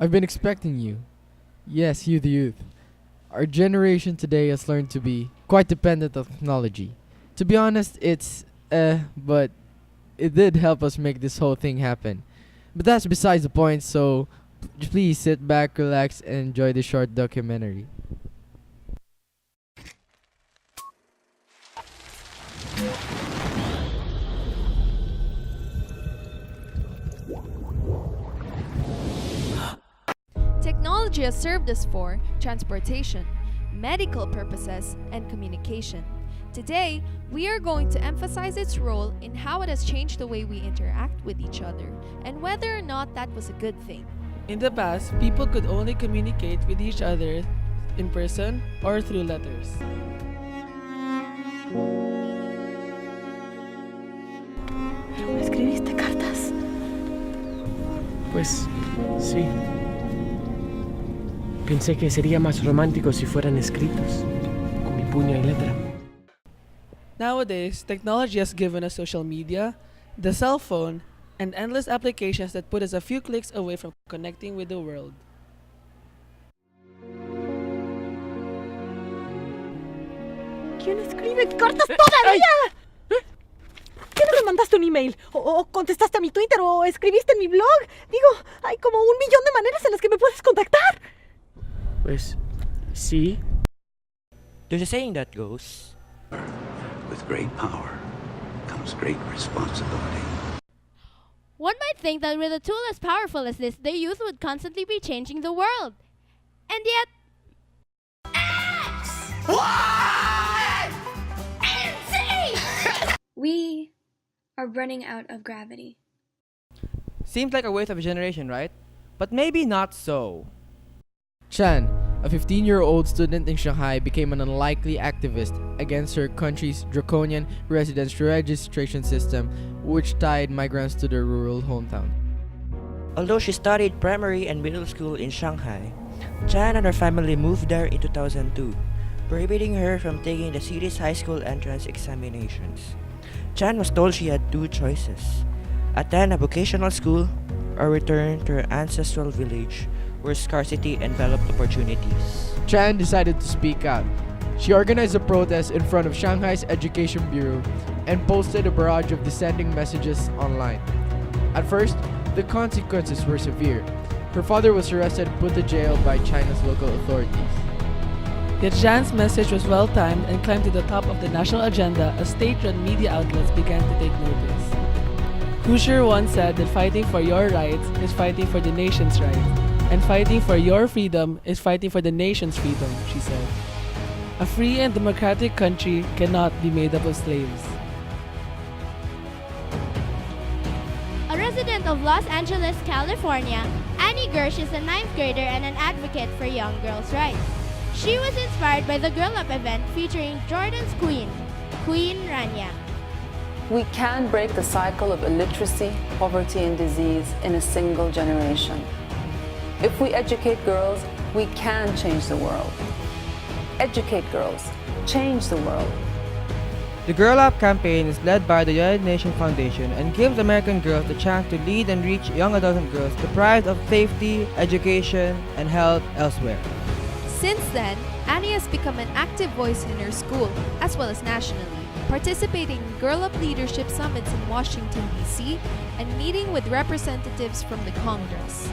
I've been expecting you. Yes, you the youth. Our generation today has learned to be quite dependent on technology. To be honest, but it did help us make this whole thing happen. But that's besides the point, so please sit back, relax, and enjoy the short documentary. Technology has served us for transportation, medical purposes, and communication. Today, we are going to emphasize its role in how it has changed the way we interact with each other and whether or not that was a good thing. In the past, people could only communicate with each other in person or through letters. ¿Me escribiste cartas? Pues sí. Pensé que sería más romántico si fueran escritos, con mi puño y letra. Nowadays, technology has given us social media, the cell phone, and endless applications that put us a few clicks away from connecting with the world. ¿Quién escribe cartas todavía? ¿Qué no me mandaste un email? ¿O contestaste a mi Twitter? ¿O escribiste en mi blog? Digo, hay como 1,000,000 de maneras en las que me puedes contactar. Pues sí. There's a saying that goes, With great power comes great responsibility. One might think that with a tool as powerful as this, the youth would constantly be changing the world. And yet... We are running out of gravity. seems like a waste of a generation, right? But maybe not so. Chan, a 15-year-old student in Shanghai, became an unlikely activist against her country's draconian residence registration system, which tied migrants to their rural hometown. Although she studied primary and middle school in Shanghai, Chan and her family moved there in 2002, prohibiting her from taking the city's high school entrance examinations. Chan was told she had two choices: attend a vocational school or return to her ancestral village where scarcity enveloped opportunities. Chan decided to speak out. She organized a protest in front of Shanghai's Education Bureau and posted a barrage of dissenting messages online. At first, the consequences were severe. Her father was arrested and put to jail by China's local authorities. Yet Jan's message was well-timed and climbed to the top of the national agenda as state-run media outlets began to take notice. Hoosier once said that fighting for your rights is fighting for the nation's rights, and fighting for your freedom is fighting for the nation's freedom, she said. A free and democratic country cannot be made up of slaves. A resident of Los Angeles, California, Annie Gersh is a ninth grader and an advocate for young girls' rights. She was inspired by the Girl Up event featuring Jordan's queen, Queen Rania. We can break the cycle of illiteracy, poverty, and disease in a single generation. If we educate girls, we can change the world. Educate girls, change the world. The Girl Up campaign is led by the United Nations Foundation and gives American girls the chance to lead and reach young adolescent girls deprived of safety, education, and health elsewhere. Since then, Annie has become an active voice in her school, as well as nationally, participating in Girl Up leadership summits in Washington, D.C., and meeting with representatives from the Congress.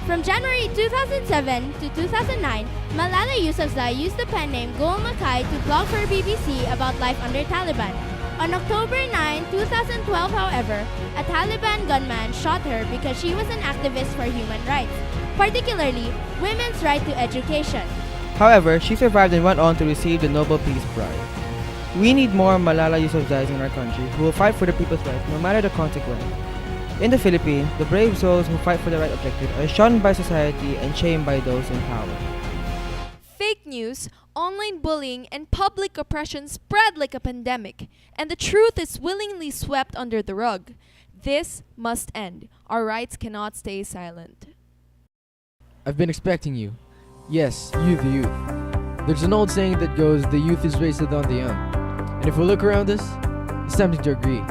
From January 2007 to 2009, Malala Yousafzai used the pen name Gul Makai to blog for BBC about life under Taliban. On October 9, 2012, however, a Taliban gunman shot her because she was an activist for human rights, particularly women's right to education. However, she survived and went on to receive the Nobel Peace Prize. We need more Malala Yousafzais in our country who will fight for the people's rights no matter the consequence. In the Philippines, the brave souls who fight for the right objective are shunned by society and shamed by those in power. Fake news, online bullying, and public oppression spread like a pandemic, and the truth is willingly swept under the rug. This must end. Our rights cannot stay silent. I've been expecting you. Yes, you the youth. There's an old saying that goes, the youth is wasted on the young. And if we look around us, it's tempting to agree.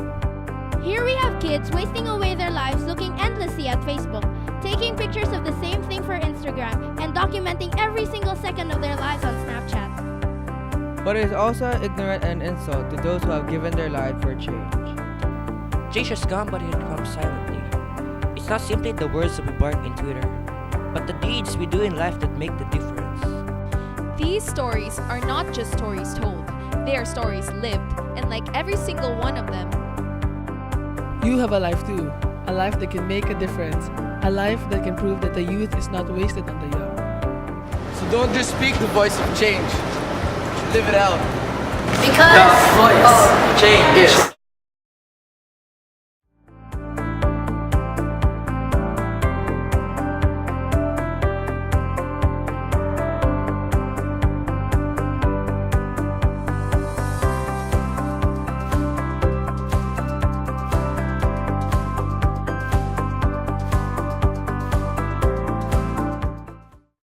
Here we have kids wasting away their lives looking endlessly at Facebook, taking pictures of the same thing Instagram and documenting every single second of their lives on Snapchat. But it is also ignorant and insult to those who have given their life for change. Change has come, but it comes silently. It's not simply the words that we bark in Twitter, but the deeds we do in life that make the difference. These stories are not just stories told, they are stories lived, and like every single one of them, You have a life too, a life that can make a difference, a life that can prove that the youth is not wasted on the young. So don't just speak the voice of change. Live it out. Because the voice of change.